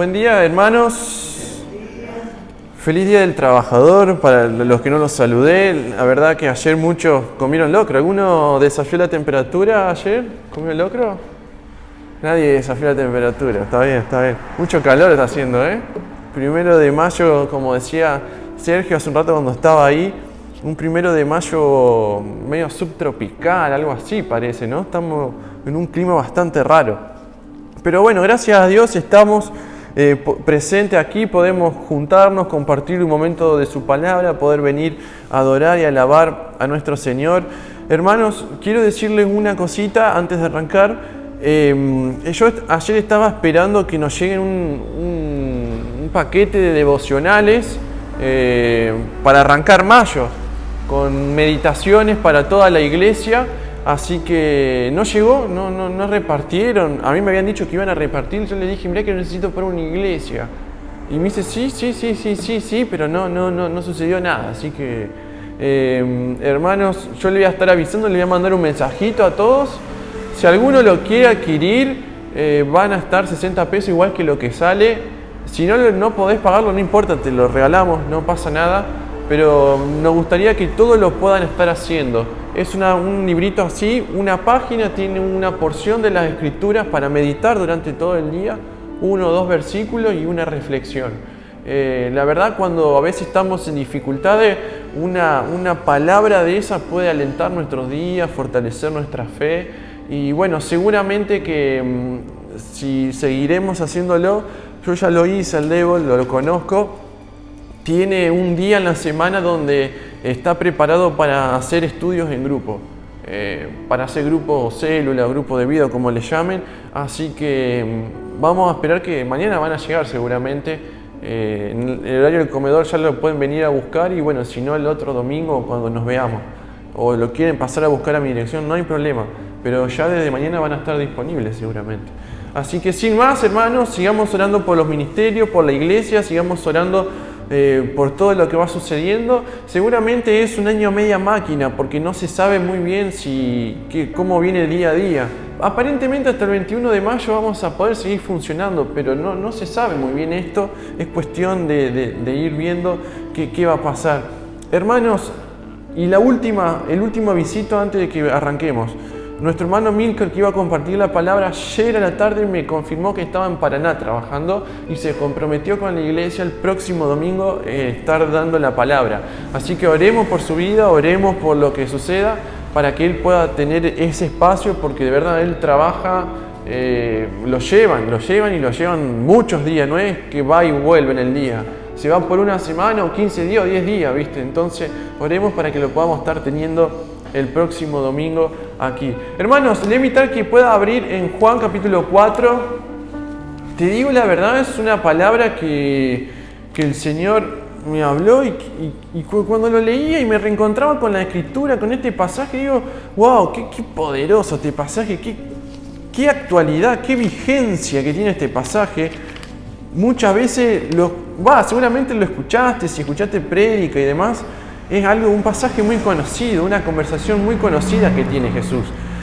Buen día, hermanos. Feliz Día del Trabajador. Para los que no los saludé, la verdad que ayer muchos comieron locro. ¿Alguno desafió la temperatura ayer? ¿Comió locro? Nadie desafió la temperatura. Está bien, está bien. Mucho calor está haciendo, ¿eh? 1 de mayo, como decía Sergio hace un rato cuando estaba ahí, un 1 de mayo medio subtropical, algo así parece, ¿no? Estamos en un clima bastante raro. Pero bueno, gracias a Dios estamos presentes aquí, podemos juntarnos, compartir un momento de su palabra, poder venir a adorar y alabar a nuestro Señor. Hermanos, quiero decirles una cosita antes de arrancar. Yo ayer estaba esperando que nos lleguen un paquete de devocionales para arrancar mayo, con meditaciones para toda la iglesia. Así que no llegó, no repartieron. A mí me habían dicho que iban a repartir. Yo le dije, mirá que necesito para una iglesia. Y me dice, sí, pero no sucedió nada. Así que, hermanos, yo le voy a estar avisando, le voy a mandar un mensajito a todos. Si alguno lo quiere adquirir, van a estar 60 pesos igual que lo que sale. Si no podés pagarlo, no importa, te lo regalamos, no pasa nada. Pero nos gustaría que todos lo puedan estar haciendo. Es un librito así, una página, tiene una porción de las escrituras para meditar durante todo el día, 1 o 2 versículos y una reflexión. La verdad, cuando a veces estamos en dificultades, una palabra de esa puede alentar nuestros días, fortalecer nuestra fe. Y bueno, seguramente que si seguiremos haciéndolo, yo ya lo hice, el Devil, lo conozco. Tiene un día en la semana donde está preparado para hacer estudios en grupo, para hacer grupo célula, grupo de vida, como le llamen. Así que vamos a esperar que mañana van a llegar seguramente. En el horario del comedor ya lo pueden venir a buscar y bueno, si no el otro domingo cuando nos veamos. O lo quieren pasar a buscar a mi dirección, no hay problema. Pero ya desde mañana van a estar disponibles seguramente. Así que sin más, hermanos, sigamos orando por los ministerios, por la iglesia, sigamos orando por todo lo que va sucediendo. Seguramente es un año media máquina porque no se sabe muy bien cómo viene el día a día. Aparentemente hasta el 21 de mayo vamos a poder seguir funcionando, pero no se sabe muy bien esto. Es cuestión de ir viendo qué va a pasar. Hermanos, y el último avisito antes de que arranquemos. Nuestro hermano Milker, que iba a compartir la palabra, ayer a la tarde me confirmó que estaba en Paraná trabajando y se comprometió con la iglesia el próximo domingo estar dando la palabra. Así que oremos por su vida, oremos por lo que suceda para que él pueda tener ese espacio, porque de verdad él trabaja, lo llevan muchos días, no es que va y vuelve en el día. Se va por una semana o 15 días o 10 días, ¿viste? Entonces oremos para que lo podamos estar teniendo el próximo domingo aquí. Hermanos, le voy a invitar que pueda abrir en Juan capítulo 4. Te digo la verdad, es una palabra que el Señor me habló y cuando lo leía y me reencontraba con la escritura, con este pasaje, digo, wow, qué poderoso este pasaje, qué actualidad, qué vigencia que tiene este pasaje. Muchas veces, seguramente lo escuchaste, si escuchaste prédica y demás. Es un pasaje muy conocido, una conversación muy conocida que tiene Jesús.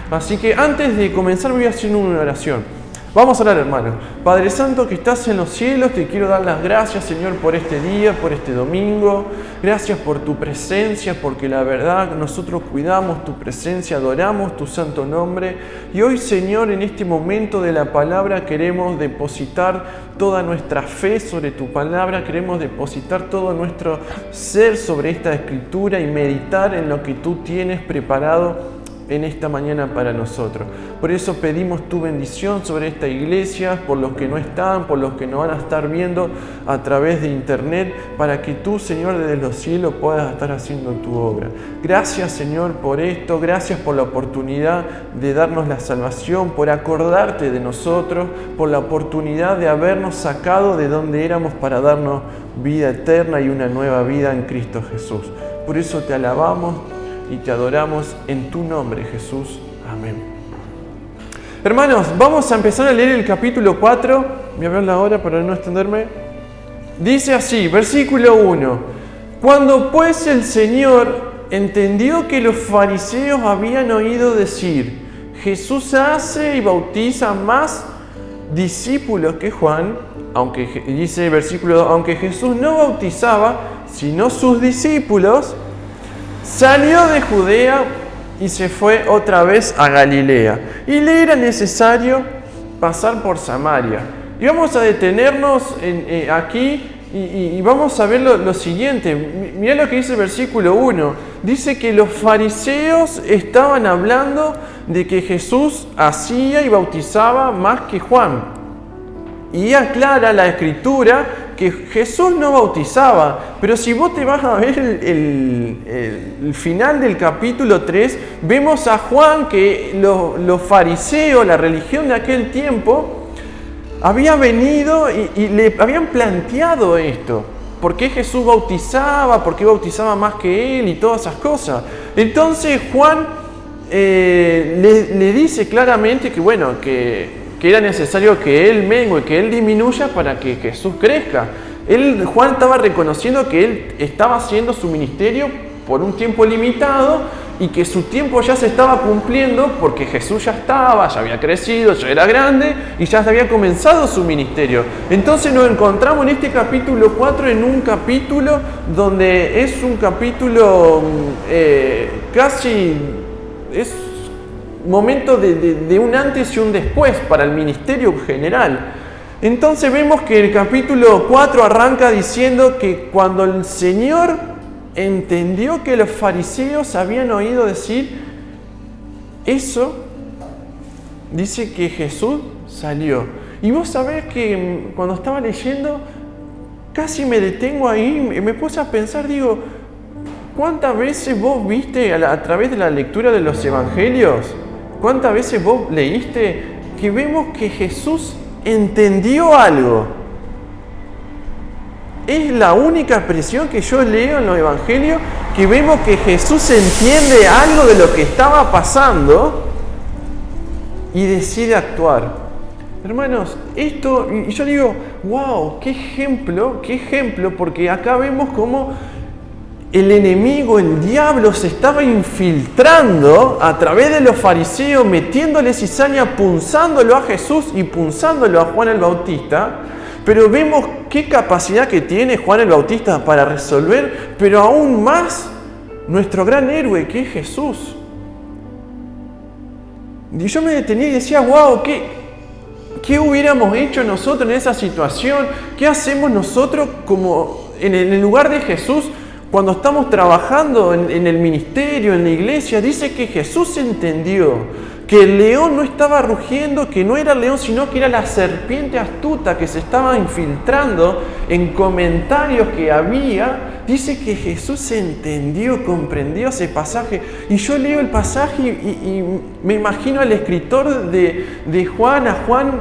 Así que antes de comenzar voy a hacer una oración. Vamos a orar, hermanos. Padre Santo que estás en los cielos, te quiero dar las gracias, Señor, por este día, por este domingo. Gracias por tu presencia, porque la verdad nosotros cuidamos tu presencia, adoramos tu santo nombre. Y hoy, Señor, en este momento de la palabra queremos depositar toda nuestra fe sobre tu palabra, queremos depositar todo nuestro ser sobre esta escritura y meditar en lo que tú tienes preparado en esta mañana para nosotros. Por eso pedimos tu bendición sobre esta iglesia, por los que no están, por los que nos van a estar viendo a través de internet, para que tú, Señor, desde los cielos puedas estar haciendo tu obra. Gracias, Señor, por esto, gracias por la oportunidad de darnos la salvación, por acordarte de nosotros, por la oportunidad de habernos sacado de donde éramos para darnos vida eterna y una nueva vida en Cristo Jesús. Por eso te alabamos y te adoramos en tu nombre, Jesús. Amén. Hermanos, vamos a empezar a leer el capítulo 4. Voy a verla ahora para no extenderme. Dice así, versículo 1. Cuando pues el Señor entendió que los fariseos habían oído decir, Jesús hace y bautiza más discípulos que Juan, dice el versículo 2, aunque Jesús no bautizaba, sino sus discípulos, salió de Judea y se fue otra vez a Galilea. Y le era necesario pasar por Samaria. Y vamos a detenernos aquí y vamos a ver lo siguiente. Mirá lo que dice el versículo 1. Dice que los fariseos estaban hablando de que Jesús hacía y bautizaba más que Juan. Y aclara la Escritura que Jesús no bautizaba. Pero si vos te vas a ver el final del capítulo 3, vemos a Juan que los fariseos, la religión de aquel tiempo, había venido y le habían planteado esto. ¿Por qué Jesús bautizaba? ¿Por qué bautizaba más que él? Y todas esas cosas. Entonces Juan le dice claramente que, bueno, que era necesario que él mengue, que él disminuya para que Jesús crezca. Juan estaba reconociendo que él estaba haciendo su ministerio por un tiempo limitado y que su tiempo ya se estaba cumpliendo porque Jesús ya había crecido, ya era grande y ya había comenzado su ministerio. Entonces nos encontramos en este capítulo 4 en un capítulo donde es un capítulo casi... es momento de un antes y un después para el ministerio general. Entonces vemos que el capítulo 4 arranca diciendo que cuando el Señor entendió que los fariseos habían oído decir eso, dice que Jesús salió. Y vos sabés que cuando estaba leyendo, casi me detengo ahí, me puse a pensar, digo, ¿cuántas veces vos viste a través de la lectura de los evangelios? ¿Cuántas veces vos leíste que vemos que Jesús entendió algo? Es la única expresión que yo leo en los evangelios que vemos que Jesús entiende algo de lo que estaba pasando y decide actuar. Hermanos, esto, y yo digo, wow, qué ejemplo, porque acá vemos cómo el enemigo, el diablo, se estaba infiltrando a través de los fariseos, metiéndole cizaña, punzándolo a Jesús y punzándolo a Juan el Bautista. Pero vemos qué capacidad que tiene Juan el Bautista para resolver, pero aún más nuestro gran héroe que es Jesús. Y yo me detenía y decía, wow, ¿qué hubiéramos hecho nosotros en esa situación? ¿Qué hacemos nosotros como en el lugar de Jesús? Cuando estamos trabajando en el ministerio, en la iglesia, dice que Jesús entendió que el león no estaba rugiendo, que no era el león, sino que era la serpiente astuta que se estaba infiltrando en comentarios que había. Dice que Jesús entendió, comprendió ese pasaje. Y yo leo el pasaje y me imagino al escritor de Juan, a Juan,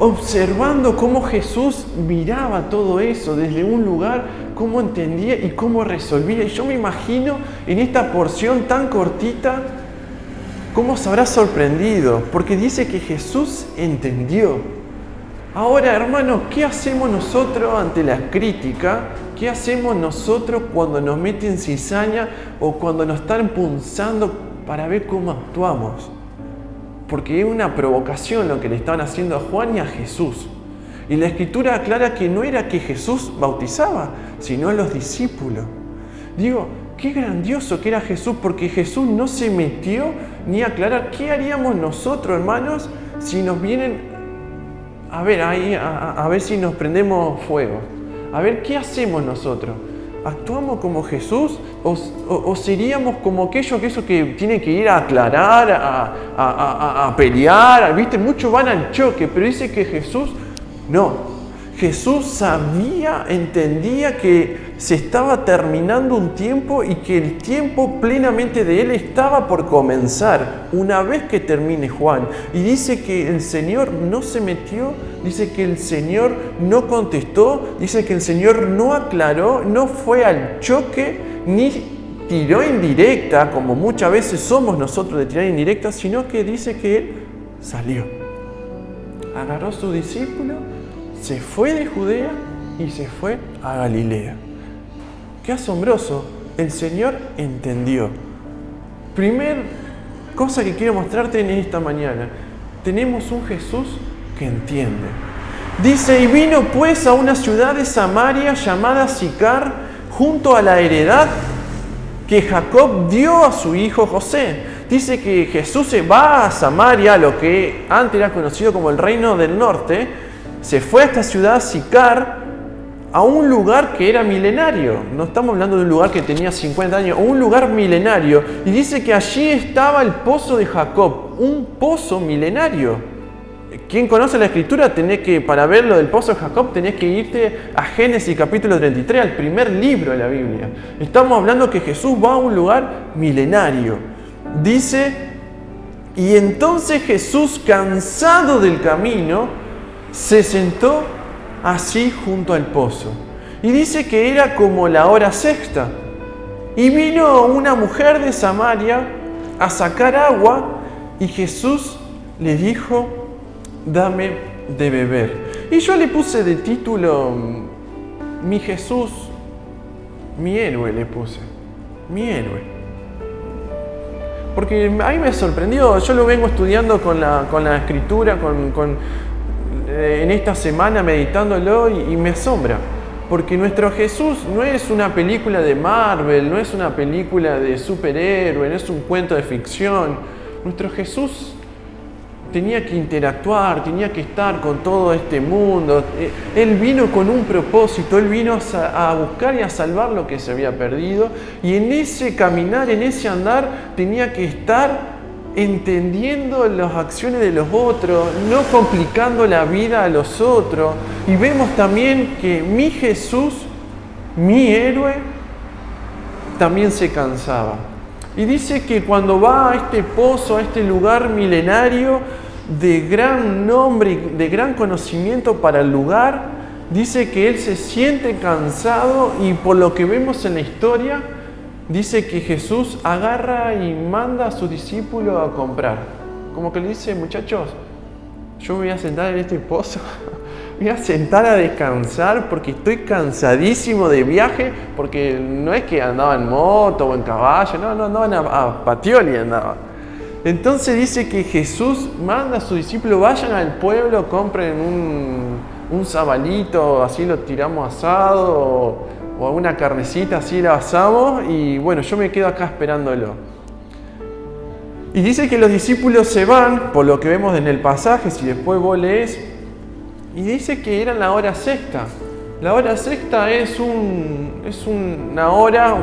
observando cómo Jesús miraba todo eso desde un lugar, cómo entendía y cómo resolvía. Y yo me imagino en esta porción tan cortita, cómo se habrá sorprendido, porque dice que Jesús entendió. Ahora, hermanos, ¿qué hacemos nosotros ante la crítica? ¿Qué hacemos nosotros cuando nos meten cizaña o cuando nos están punzando para ver cómo actuamos? Porque es una provocación lo que le estaban haciendo a Juan y a Jesús. Y la Escritura aclara que no era que Jesús bautizaba, sino a los discípulos. Digo, qué grandioso que era Jesús, porque Jesús no se metió ni a aclarar qué haríamos nosotros, hermanos, si nos vienen a ver ahí, a ver si nos prendemos fuego. A ver, ¿qué hacemos nosotros? ¿Actuamos como Jesús o seríamos como aquellos que tienen que ir a aclarar, a pelear? ¿Viste? Muchos van al choque, pero dice que Jesús no. Jesús sabía, entendía que se estaba terminando un tiempo y que el tiempo plenamente de Él estaba por comenzar una vez que termine Juan. Y dice que el Señor no se metió, dice que el Señor no contestó, dice que el Señor no aclaró, no fue al choque, ni tiró indirecta, como muchas veces somos nosotros de tirar indirecta, sino que dice que Él salió. Agarró a su discípulo, se fue de Judea y se fue a Galilea. Qué asombroso, el Señor entendió. Primer cosa que quiero mostrarte en esta mañana, tenemos un Jesús que entiende. Dice, y vino pues a una ciudad de Samaria llamada Sicar, junto a la heredad que Jacob dio a su hijo José. Dice que Jesús se va a Samaria, lo que antes era conocido como el Reino del Norte, se fue a esta ciudad Sicar, a un lugar que era milenario. No estamos hablando de un lugar que tenía 50 años, un lugar milenario. Y dice que allí estaba el pozo de Jacob, un pozo milenario. Quien conoce la Escritura, para ver lo del pozo de Jacob, tenés que irte a Génesis capítulo 33, al primer libro de la Biblia. Estamos hablando que Jesús va a un lugar milenario. Dice, y entonces Jesús, cansado del camino, se sentó así junto al pozo. Y dice que era como la hora sexta. Y vino una mujer de Samaria a sacar agua, y Jesús le dijo, dame de beber. Y yo le puse de título, mi Jesús, mi héroe le puse, mi héroe. Porque a mí me sorprendió, yo lo vengo estudiando con la Escritura, en esta semana meditándolo y me asombra. Porque nuestro Jesús no es una película de Marvel, no es una película de superhéroe, no es un cuento de ficción. Nuestro Jesús tenía que interactuar, tenía que estar con todo este mundo. Él vino con un propósito, Él vino a buscar y a salvar lo que se había perdido. Y en ese caminar, en ese andar, tenía que estar entendiendo las acciones de los otros, no complicando la vida a los otros. Y vemos también que mi Jesús, mi héroe, también se cansaba. Y dice que cuando va a este pozo, a este lugar milenario de gran nombre, de gran conocimiento para el lugar, dice que él se siente cansado y por lo que vemos en la historia, dice que Jesús agarra y manda a sus discípulos a comprar. Como que le dice, muchachos, yo me voy a sentar en este pozo, me voy a sentar a descansar porque estoy cansadísimo de viaje, porque no es que andaba en moto o en caballo, no andaban a Patioli andaba. Entonces dice que Jesús manda a sus discípulos, vayan al pueblo, compren un sabalito, así lo tiramos asado, o una carnecita, así la asamos, y bueno, yo me quedo acá esperándolo. Y dice que los discípulos se van, por lo que vemos en el pasaje, si después vos lees, y dice que era la hora sexta. La hora sexta es una hora,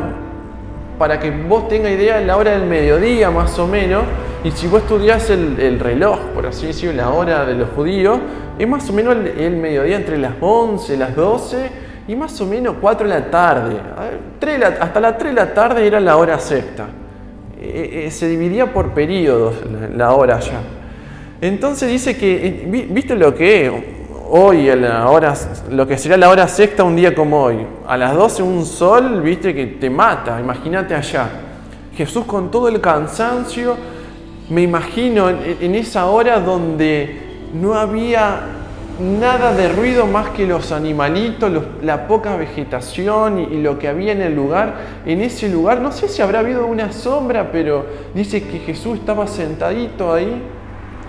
para que vos tengas idea, la hora del mediodía más o menos, y si vos estudiás el reloj, por así decirlo, la hora de los judíos, es más o menos el mediodía entre las 11, las 12 y más o menos 4 de la tarde. Hasta las 3 de la tarde era la hora sexta. Se dividía por periodos la hora ya. Entonces dice que, ¿viste lo que es? Hoy, lo que sería la hora sexta un día como hoy, a las 12 un sol, viste, que te mata, imagínate allá. Jesús con todo el cansancio, me imagino en esa hora donde no había nada de ruido más que los animalitos, la poca vegetación y lo que había en el lugar. En ese lugar, no sé si habrá habido una sombra, pero dice que Jesús estaba sentadito ahí,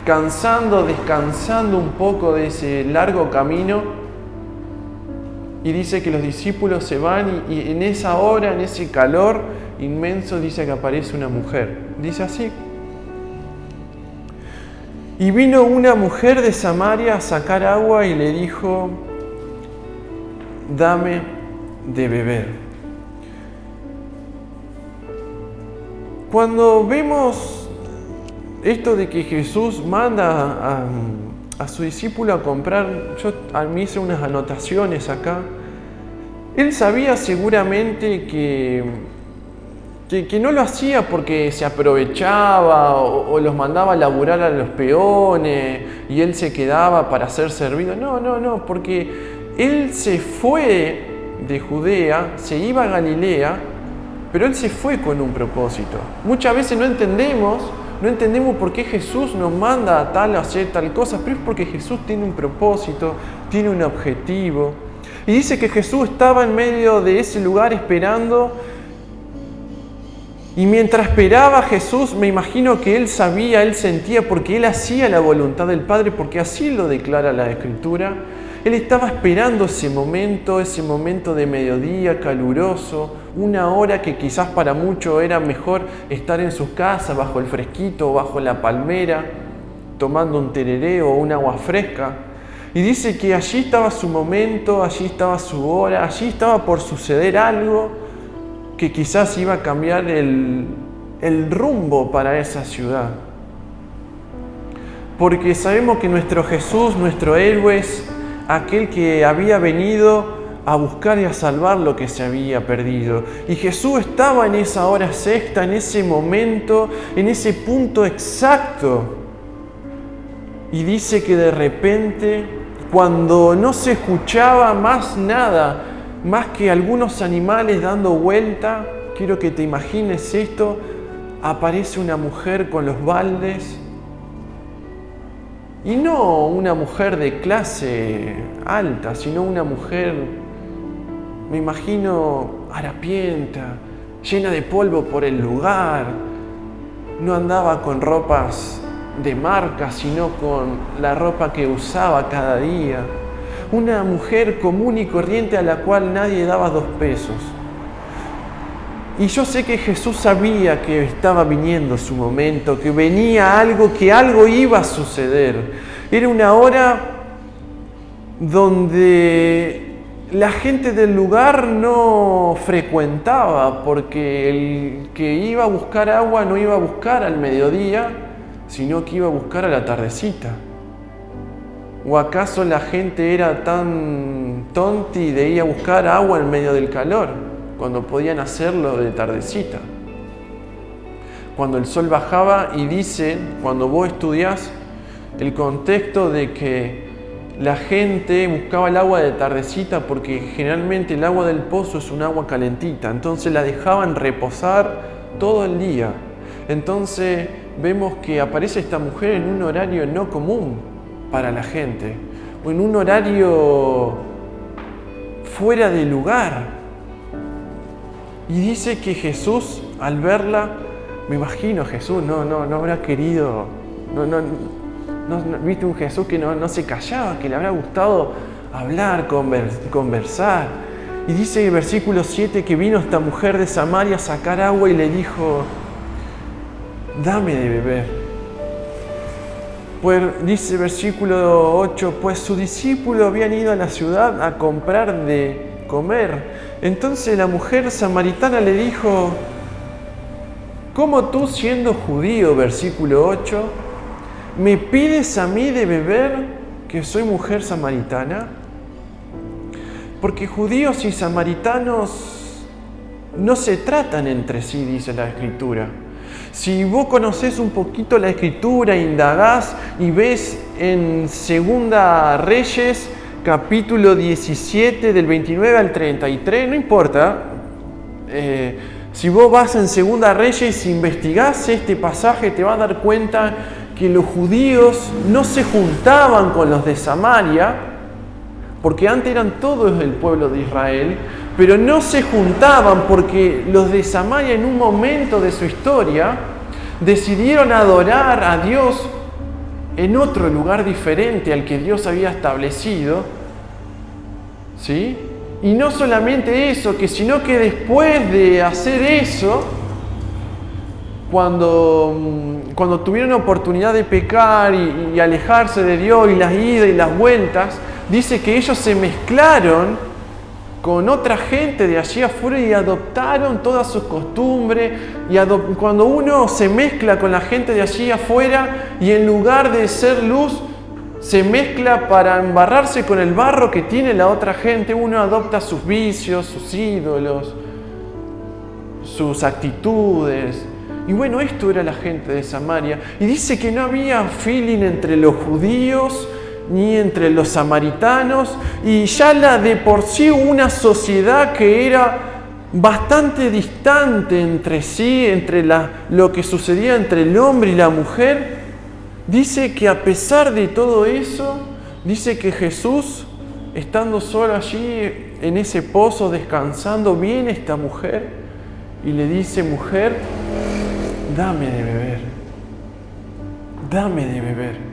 descansando un poco de ese largo camino, y dice que los discípulos se van y en esa hora, en ese calor inmenso, dice que aparece una mujer. Dice así: y vino una mujer de Samaria a sacar agua y le dijo, dame de beber. Cuando vemos esto de que Jesús manda a su discípulo a comprar, a mí hice unas anotaciones acá. Él sabía seguramente que no lo hacía porque se aprovechaba o los mandaba a laburar a los peones y él se quedaba para ser servido. No, porque él se fue de Judea, se iba a Galilea, pero él se fue con un propósito. Muchas veces no entendemos por qué Jesús nos manda a hacer tal cosa, pero es porque Jesús tiene un propósito, tiene un objetivo. Y dice que Jesús estaba en medio de ese lugar esperando. Y mientras esperaba a Jesús, me imagino que él sabía, él sentía, porque él hacía la voluntad del Padre, porque así lo declara la Escritura. Él estaba esperando ese momento de mediodía caluroso, una hora que quizás para muchos era mejor estar en su casa, bajo el fresquito, bajo la palmera, tomando un tereré o un agua fresca. Y dice que allí estaba su momento, allí estaba su hora, allí estaba por suceder algo que quizás iba a cambiar el rumbo para esa ciudad. Porque sabemos que nuestro Jesús, nuestro héroe, es aquel que había venido a buscar y a salvar lo que se había perdido. Y Jesús estaba en esa hora sexta, en ese momento, en ese punto exacto. Y dice que de repente, cuando no se escuchaba más nada, más que algunos animales dando vuelta, quiero que te imagines esto, aparece una mujer con los baldes. Y no una mujer de clase alta, sino una mujer, me imagino, harapienta, llena de polvo por el lugar. No andaba con ropas de marca, sino con la ropa que usaba cada día. Una mujer común y corriente a la cual nadie daba 2 pesos. Y yo sé que Jesús sabía que estaba viniendo su momento, que venía algo, que algo iba a suceder. Era una hora donde la gente del lugar no frecuentaba, porque el que iba a buscar agua no iba a buscar al mediodía, sino que iba a buscar a la tardecita. ¿O acaso la gente era tan tonti de ir a buscar agua en medio del calor, cuando podían hacerlo de tardecita? Cuando el sol bajaba, y dicen, cuando vos estudiás el contexto de que la gente buscaba el agua de tardecita porque generalmente el agua del pozo es un agua calentita, entonces la dejaban reposar todo el día. Entonces vemos que aparece esta mujer en un horario no común para la gente, o en un horario fuera de lugar. Y dice que Jesús, al verla, me imagino Jesús, no habrá querido, viste un Jesús que no se callaba, que le habrá gustado hablar, conversar. Y dice en el versículo 7 que vino esta mujer de Samaria a sacar agua y le dijo, dame de beber. Pues dice el versículo 8, pues sus discípulos habían ido a la ciudad a comprar de comer. Entonces la mujer samaritana le dijo, ¿cómo tú, siendo judío, versículo 8, me pides a mí de beber, que soy mujer samaritana? Porque judíos y samaritanos no se tratan entre sí, dice la Escritura. Si vos conocés un poquito la Escritura, indagás y ves en Segunda Reyes, capítulo 17, del 29 al 33, no importa. Si vos vas en Segunda Reyes y investigás este pasaje, te vas a dar cuenta que los judíos no se juntaban con los de Samaria, porque antes eran todos el pueblo de Israel, pero no se juntaban porque los de Samaria en un momento de su historia decidieron adorar a Dios en otro lugar diferente al que Dios había establecido, ¿sí? Y no solamente eso, sino que después de hacer eso, cuando tuvieron oportunidad de pecar y alejarse de Dios, y las idas y las vueltas, dice que ellos se mezclaron con otra gente de allí afuera y adoptaron todas sus costumbres. Cuando uno se mezcla con la gente de allí afuera y en lugar de ser luz, se mezcla para embarrarse con el barro que tiene la otra gente, uno adopta sus vicios, sus ídolos, sus actitudes. Y bueno, esto era la gente de Samaria. Y dice que no había feeling entre los judíos ni entre los samaritanos, y ya de por sí una sociedad que era bastante distante entre sí, entre lo que sucedía entre el hombre y la mujer. Dice que a pesar de todo eso, dice que Jesús, estando solo allí en ese pozo descansando, viene esta mujer y le dice, mujer, dame de beber, dame de beber.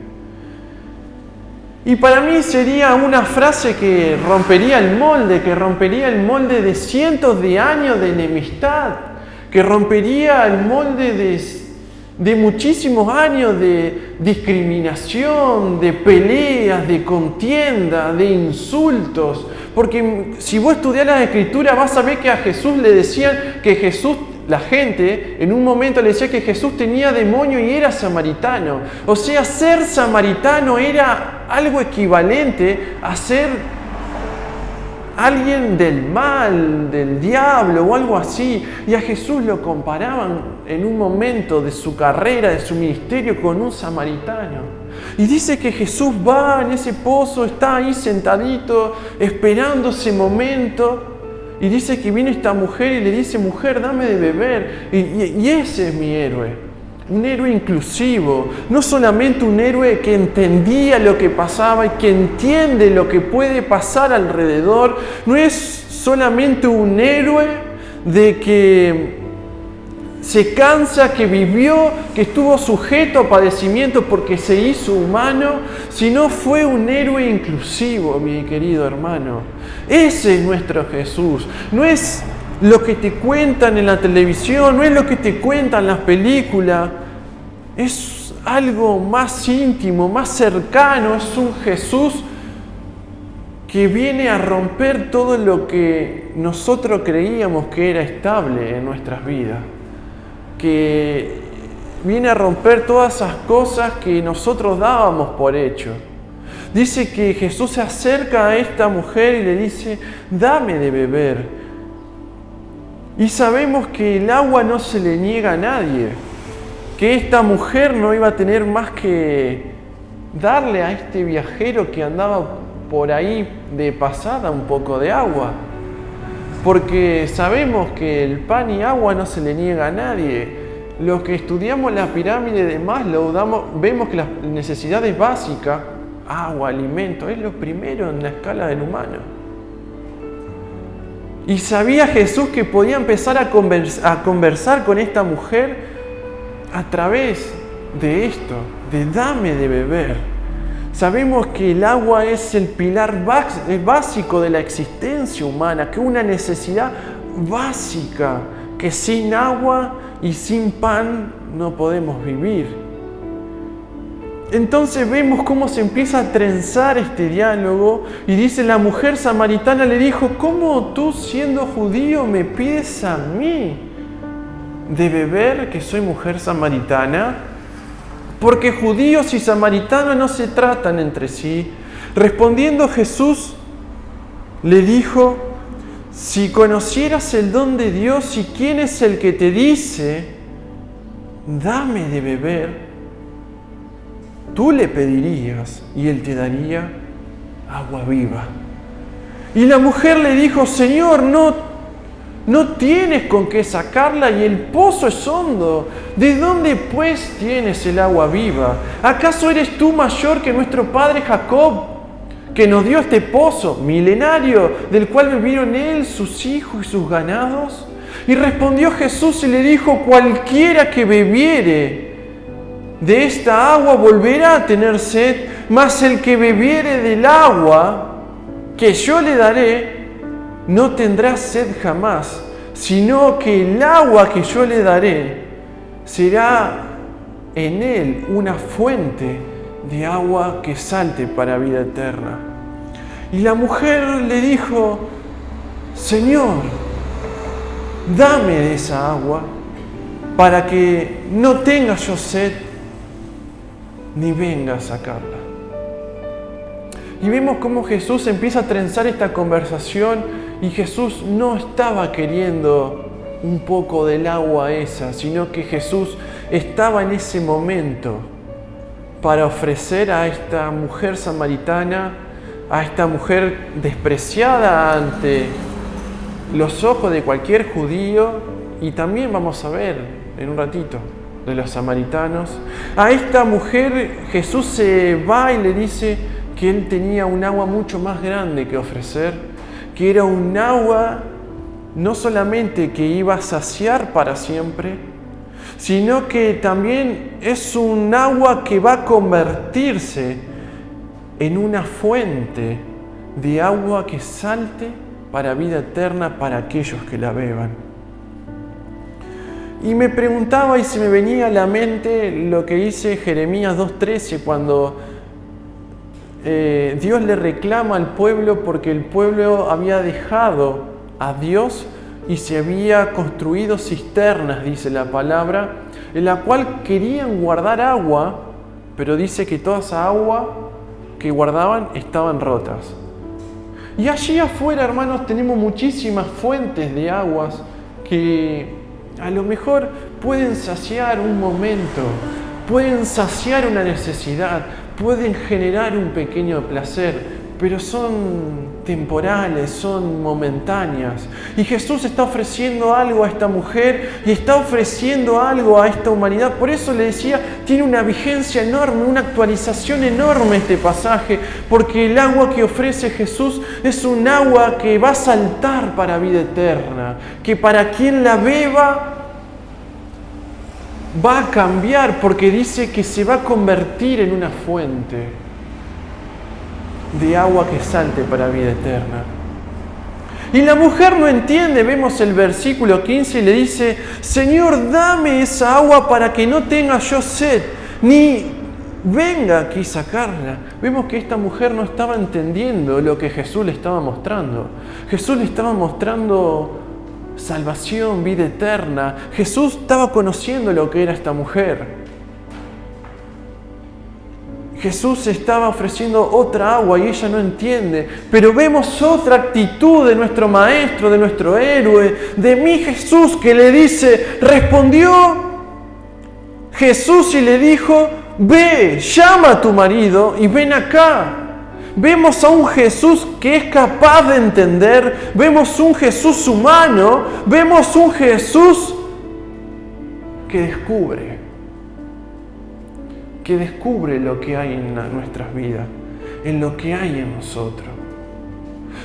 Y para mí sería una frase que rompería el molde de cientos de años de enemistad, que rompería el molde de muchísimos años de discriminación, de peleas, de contienda, de insultos. Porque si vos estudiás las Escrituras vas a ver que a Jesús le decían que la gente en un momento le decía que Jesús tenía demonio y era samaritano. O sea, ser samaritano era algo equivalente a ser alguien del mal, del diablo o algo así. Y a Jesús lo comparaban en un momento de su carrera, de su ministerio, con un samaritano. Y dice que Jesús va en ese pozo, está ahí sentadito, esperando ese momento. Y dice que viene esta mujer y le dice, mujer, dame de beber. Y ese es mi héroe. Un héroe inclusivo. No solamente un héroe que entendía lo que pasaba y que entiende lo que puede pasar alrededor. No es solamente un héroe de que se cansa, que vivió, que estuvo sujeto a padecimiento porque se hizo humano, sino fue un héroe inclusivo, mi querido hermano. Ese es nuestro Jesús. No es lo que te cuentan en la televisión, no es lo que te cuentan las películas. Es algo más íntimo, más cercano. Es un Jesús que viene a romper todo lo que nosotros creíamos que era estable en nuestras vidas. Que viene a romper todas esas cosas que nosotros dábamos por hecho. Dice que Jesús se acerca a esta mujer y le dice, dame de beber. Y sabemos que el agua no se le niega a nadie, que esta mujer no iba a tener más que darle a este viajero que andaba por ahí de pasada un poco de agua. Porque sabemos que el pan y agua no se le niega a nadie. Los que estudiamos la pirámide de Maslow vemos que las necesidades básicas, agua, alimento, es lo primero en la escala del humano. Y sabía Jesús que podía empezar a conversar con esta mujer a través de esto, de dame de beber. Sabemos que el agua es el pilar básico de la existencia humana, que es una necesidad básica, que sin agua y sin pan no podemos vivir. Entonces vemos cómo se empieza a trenzar este diálogo y dice, la mujer samaritana le dijo, ¿cómo tú siendo judío me pides a mí de beber que soy mujer samaritana? Porque judíos y samaritanos no se tratan entre sí. Respondiendo Jesús le dijo, si conocieras el don de Dios y quién es el que te dice, dame de beber, tú le pedirías y él te daría agua viva. Y la mujer le dijo, Señor, no tienes con qué sacarla y el pozo es hondo. ¿De dónde pues tienes el agua viva? ¿Acaso eres tú mayor que nuestro padre Jacob, que nos dio este pozo milenario, del cual bebieron él, sus hijos y sus ganados? Y respondió Jesús y le dijo, cualquiera que bebiere de esta agua volverá a tener sed, mas el que bebiere del agua que yo le daré, no tendrá sed jamás, sino que el agua que yo le daré será en él una fuente de agua que salte para vida eterna. Y la mujer le dijo, Señor, dame de esa agua para que no tenga yo sed ni venga a sacarla. Y vemos cómo Jesús empieza a trenzar esta conversación. Y Jesús no estaba queriendo un poco del agua esa, sino que Jesús estaba en ese momento para ofrecer a esta mujer samaritana, a esta mujer despreciada ante los ojos de cualquier judío, y también vamos a ver en un ratito de los samaritanos. A esta mujer Jesús se va y le dice que él tenía un agua mucho más grande que ofrecer, que era un agua no solamente que iba a saciar para siempre, sino que también es un agua que va a convertirse en una fuente de agua que salte para vida eterna para aquellos que la beban. Y me preguntaba y se me venía a la mente lo que dice Jeremías 2:13 cuando Dios le reclama al pueblo porque el pueblo había dejado a Dios y se había construido cisternas, dice la palabra, en la cual querían guardar agua, pero dice que toda esa agua que guardaban estaban rotas. Y allí afuera, hermanos, tenemos muchísimas fuentes de aguas que a lo mejor pueden saciar un momento, pueden saciar una necesidad, pueden generar un pequeño placer, pero son temporales, son momentáneas. Y Jesús está ofreciendo algo a esta mujer y está ofreciendo algo a esta humanidad. Por eso le decía, tiene una vigencia enorme, una actualización enorme este pasaje, porque el agua que ofrece Jesús es un agua que va a saltar para vida eterna, que para quien la beba va a cambiar, porque dice que se va a convertir en una fuente de agua que salte para vida eterna. Y la mujer no entiende, vemos el versículo 15 y le dice, Señor, dame esa agua para que no tenga yo sed, ni venga aquí a sacarla. Vemos que esta mujer no estaba entendiendo lo que Jesús le estaba mostrando. Jesús le estaba mostrando salvación, vida eterna. Jesús estaba conociendo lo que era esta mujer. Jesús estaba ofreciendo otra agua y ella no entiende. Pero vemos otra actitud de nuestro Maestro, de nuestro héroe, de mi Jesús, que le dice, respondió Jesús y le dijo, ve, llama a tu marido y ven acá. Vemos a un Jesús que es capaz de entender, vemos un Jesús humano, vemos un Jesús que descubre lo que hay en nuestras vidas, en lo que hay en nosotros.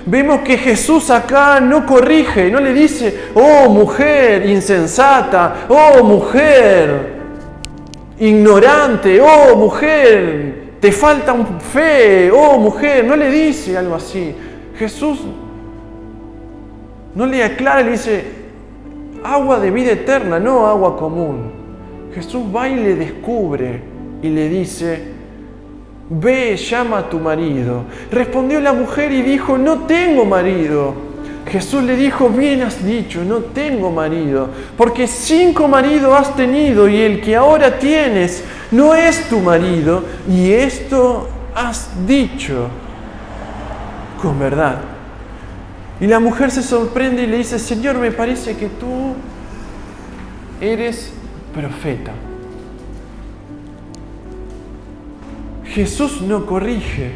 Vemos que Jesús acá no corrige, no le dice, oh mujer insensata, oh mujer ignorante, oh mujer te falta fe, oh mujer, no le dice algo así. Jesús no le aclara, le dice, agua de vida eterna, no agua común. Jesús va y le descubre y le dice, ve, llama a tu marido. Respondió la mujer y dijo, no tengo marido. Jesús le dijo, bien has dicho, no tengo marido, porque 5 maridos has tenido y el que ahora tienes no es tu marido, y esto has dicho con verdad. Y la mujer se sorprende y le dice, Señor, me parece que tú eres profeta. Jesús no corrige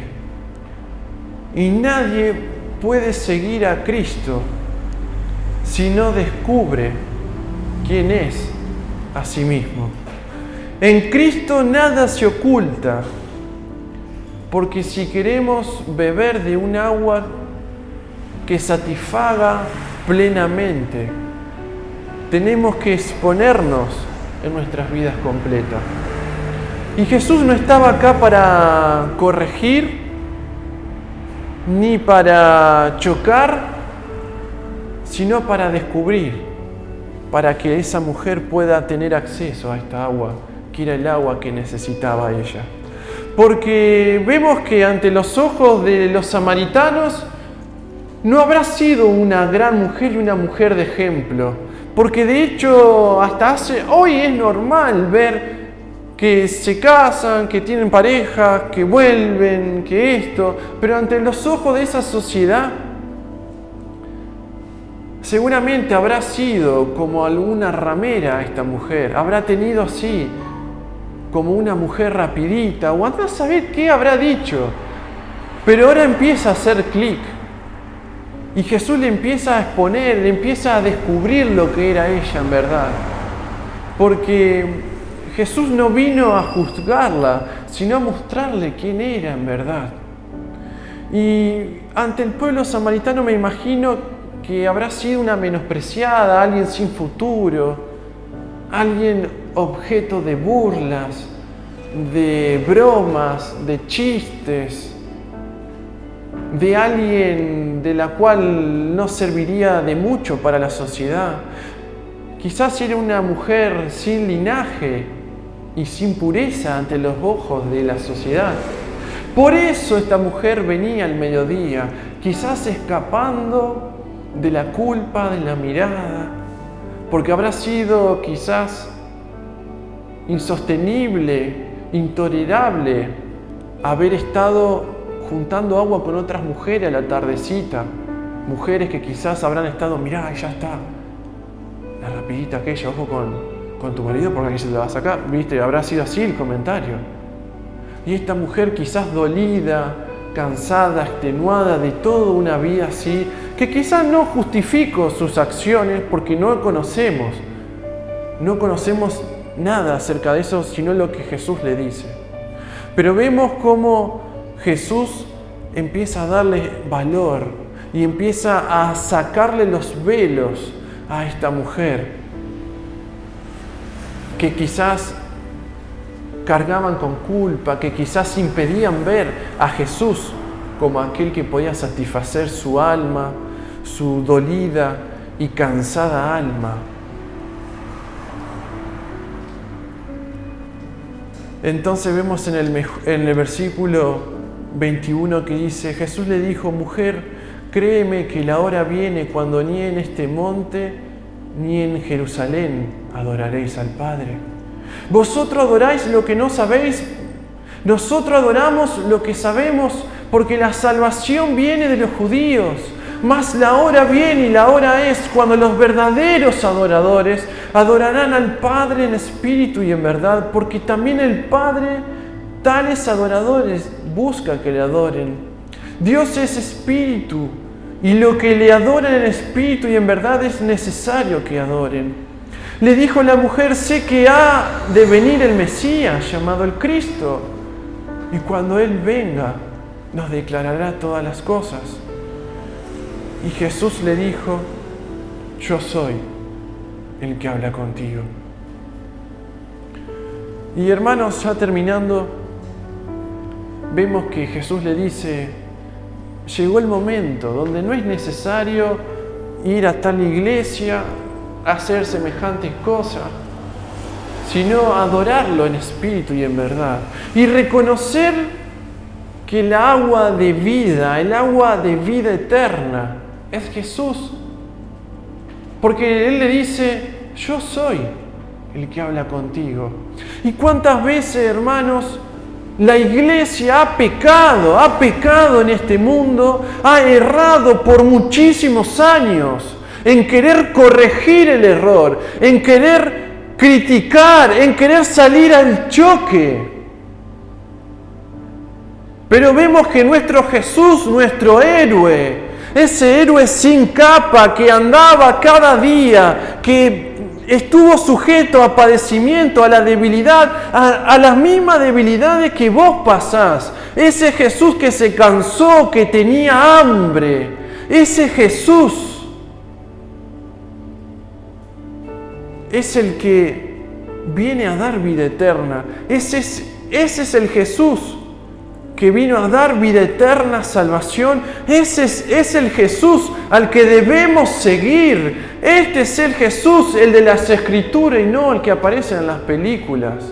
y nadie puede seguir a Cristo si no descubre quién es a sí mismo. En Cristo nada se oculta, porque si queremos beber de un agua que satisfaga plenamente, tenemos que exponernos en nuestras vidas completas. Y Jesús no estaba acá para corregir, ni para chocar, sino para descubrir, para que esa mujer pueda tener acceso a esta agua, que era el agua que necesitaba ella. Porque vemos que ante los ojos de los samaritanos no habrá sido una gran mujer y una mujer de ejemplo, porque de hecho hasta hoy es normal ver que se casan, que tienen pareja, que vuelven, que esto, pero ante los ojos de esa sociedad seguramente habrá sido como alguna ramera esta mujer, habrá tenido así como una mujer rapidita, o andá a saber qué habrá dicho, pero ahora empieza a hacer clic y Jesús le empieza a exponer, le empieza a descubrir lo que era ella en verdad, porque Jesús no vino a juzgarla, sino a mostrarle quién era en verdad. Y ante el pueblo samaritano me imagino que habrá sido una menospreciada, alguien sin futuro, alguien objeto de burlas, de bromas, de chistes, de alguien de la cual no serviría de mucho para la sociedad. Quizás era una mujer sin linaje y sin pureza ante los ojos de la sociedad. Por eso esta mujer venía al mediodía, quizás escapando de la culpa, de la mirada, porque habrá sido quizás insostenible, intolerable haber estado juntando agua con otras mujeres a la tardecita, mujeres que quizás habrán estado, mirá, ya está, la rapidita aquella, ojo con tu marido porque aquí se te va a sacar, viste, habrá sido así el comentario. Y esta mujer quizás dolida, cansada, extenuada de toda una vida así, que quizás no justifico sus acciones porque no conocemos nada acerca de eso, sino lo que Jesús le dice. Pero vemos cómo Jesús empieza a darle valor y empieza a sacarle los velos a esta mujer que quizás cargaban con culpa, que quizás impedían ver a Jesús como aquel que podía satisfacer su alma, su dolida y cansada alma. Entonces vemos en el versículo 21 que dice, Jesús le dijo, mujer, créeme que la hora viene cuando ni en este monte ni en Jerusalén adoraréis al Padre. Vosotros adoráis lo que no sabéis, nosotros adoramos lo que sabemos, porque la salvación viene de los judíos. Mas la hora viene y la hora es cuando los verdaderos adoradores adorarán al Padre en espíritu y en verdad, porque también el Padre tales adoradores busca que le adoren. Dios es espíritu y lo que le adoran en espíritu y en verdad es necesario que adoren. Le dijo la mujer, sé que ha de venir el Mesías llamado el Cristo, y cuando Él venga nos declarará todas las cosas. Y Jesús le dijo, yo soy el que habla contigo. Y hermanos, ya terminando, vemos que Jesús le dice, llegó el momento donde no es necesario ir a tal iglesia, hacer semejantes cosas, sino adorarlo en espíritu y en verdad. Y reconocer que el agua de vida eterna, es Jesús. Porque Él le dice, yo soy el que habla contigo. ¿Y cuántas veces, hermanos, la iglesia ha pecado en este mundo, ha errado por muchísimos años en querer corregir el error, en querer criticar, en querer salir al choque? Pero vemos que nuestro Jesús, nuestro héroe, ese héroe sin capa que andaba cada día, que estuvo sujeto a padecimiento, a la debilidad, a las mismas debilidades que vos pasás. Ese Jesús que se cansó, que tenía hambre. Ese Jesús es el que viene a dar vida eterna. Ese es el Jesús que vino a dar vida eterna, salvación. Ese es el Jesús al que debemos seguir. Este es el Jesús, el de las Escrituras, y no el que aparece en las películas.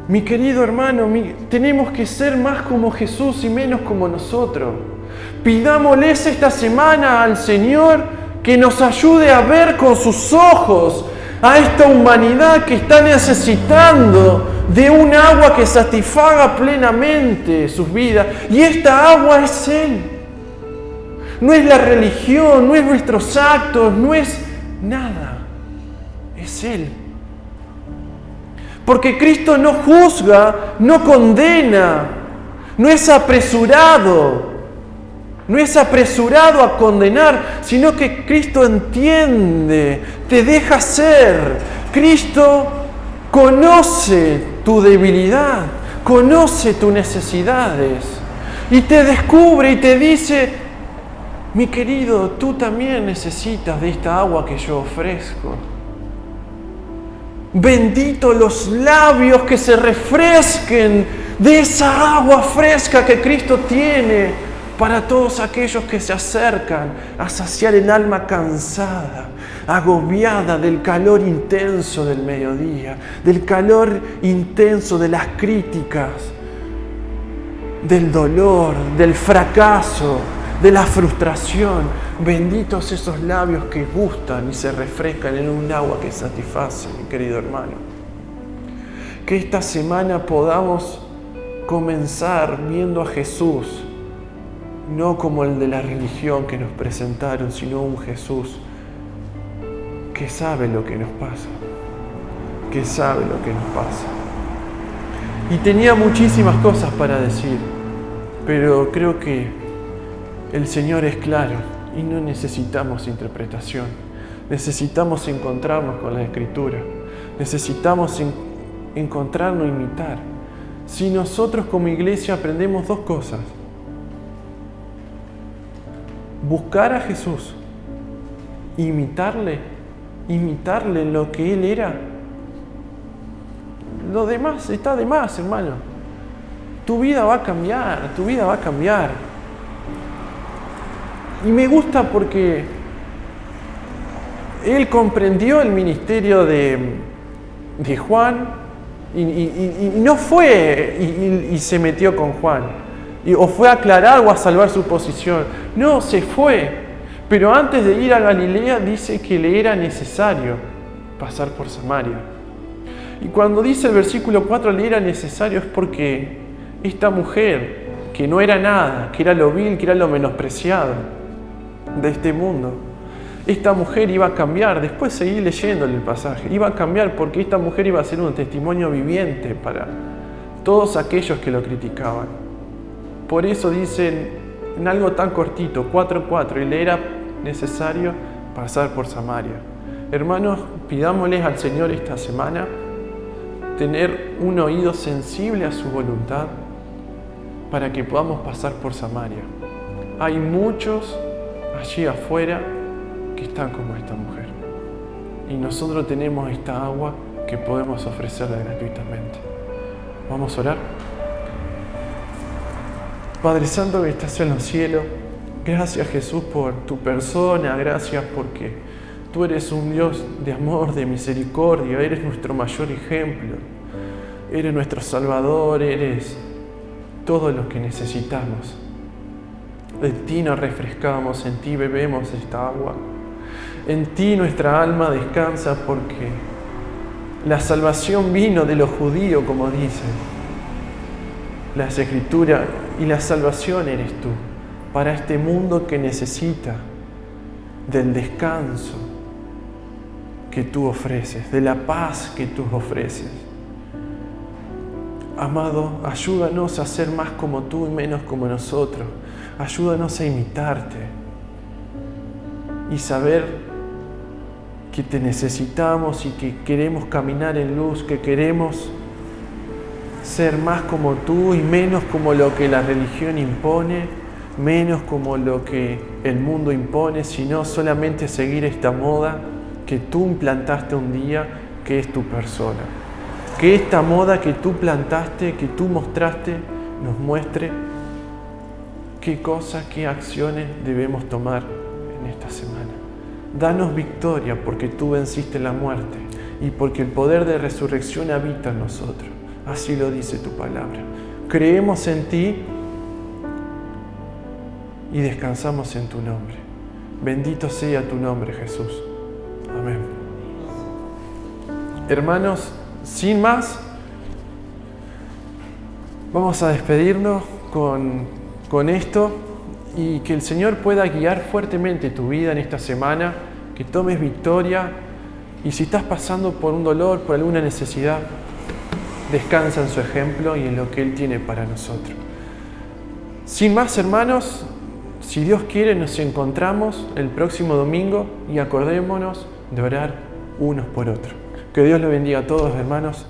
Mi querido hermano, tenemos que ser más como Jesús y menos como nosotros. Pidámosles esta semana al Señor que nos ayude a ver con sus ojos a esta humanidad que está necesitando de un agua que satisfaga plenamente sus vidas. Y esta agua es Él. No es la religión, no es nuestros actos, no es nada. Es Él. Porque Cristo no juzga, no condena, no es apresurado a condenar, sino que Cristo entiende, te deja ser. Cristo conoce tu debilidad, conoce tus necesidades y te descubre y te dice, mi querido, tú también necesitas de esta agua que yo ofrezco. Bendito los labios que se refresquen de esa agua fresca que Cristo tiene para todos aquellos que se acercan a saciar el alma cansada, agobiada del calor intenso del mediodía, del calor intenso de las críticas, del dolor, del fracaso, de la frustración. Benditos esos labios que gustan y se refrescan en un agua que satisface, mi querido hermano. Que esta semana podamos comenzar viendo a Jesús, no como el de la religión que nos presentaron, sino un Jesús que sabe lo que nos pasa, que sabe lo que nos pasa. Y tenía muchísimas cosas para decir, pero creo que el Señor es claro y no necesitamos interpretación. Necesitamos encontrarnos con la Escritura. Necesitamos encontrarnos e imitar. Si nosotros como iglesia aprendemos dos cosas: buscar a Jesús, imitarle en lo que Él era, lo demás está de más, hermano. Tu vida va a cambiar, tu vida va a cambiar. Y me gusta porque Él comprendió el ministerio de Juan y no fue y se metió con Juan, o fue a aclarar o a salvar su posición. No, se fue. Pero antes de ir a Galilea dice que le era necesario pasar por Samaria. Y cuando dice el versículo 4 le era necesario, es porque esta mujer, que no era nada, que era lo vil, que era lo menospreciado de este mundo, esta mujer iba a cambiar. Después seguí leyéndole el pasaje. Iba a cambiar porque esta mujer iba a ser un testimonio viviente para todos aquellos que lo criticaban. Por eso dicen en algo tan cortito, 4:4, y le era necesario pasar por Samaria. Hermanos, pidámosles al Señor esta semana tener un oído sensible a su voluntad para que podamos pasar por Samaria. Hay muchos allí afuera que están como esta mujer. Y nosotros tenemos esta agua que podemos ofrecerla gratuitamente. ¿Vamos a orar? Padre Santo que estás en los cielos, gracias Jesús por tu persona, gracias porque tú eres un Dios de amor, de misericordia, eres nuestro mayor ejemplo, eres nuestro Salvador, eres todo lo que necesitamos. En ti nos refrescamos, en ti bebemos esta agua, en ti nuestra alma descansa porque la salvación vino de los judíos, como dicen las Escrituras, y la salvación eres tú para este mundo que necesita del descanso que tú ofreces, de la paz que tú ofreces. Amado, ayúdanos a ser más como tú y menos como nosotros. Ayúdanos a imitarte y saber que te necesitamos y que queremos caminar en luz, que queremos ser más como tú y menos como lo que la religión impone, menos como lo que el mundo impone, sino solamente seguir esta moda que tú implantaste un día, que es tu persona. Que esta moda que tú plantaste, que tú mostraste, nos muestre qué cosas, qué acciones debemos tomar en esta semana. Danos victoria porque tú venciste la muerte y porque el poder de resurrección habita en nosotros. Así lo dice tu palabra. Creemos en ti y descansamos en tu nombre. Bendito sea tu nombre, Jesús. Amén. Hermanos, sin más, vamos a despedirnos con esto y que el Señor pueda guiar fuertemente tu vida en esta semana, que tomes victoria y si estás pasando por un dolor, por alguna necesidad, descansa en su ejemplo y en lo que Él tiene para nosotros. Sin más, hermanos, si Dios quiere, nos encontramos el próximo domingo y acordémonos de orar unos por otros. Que Dios los bendiga a todos, hermanos.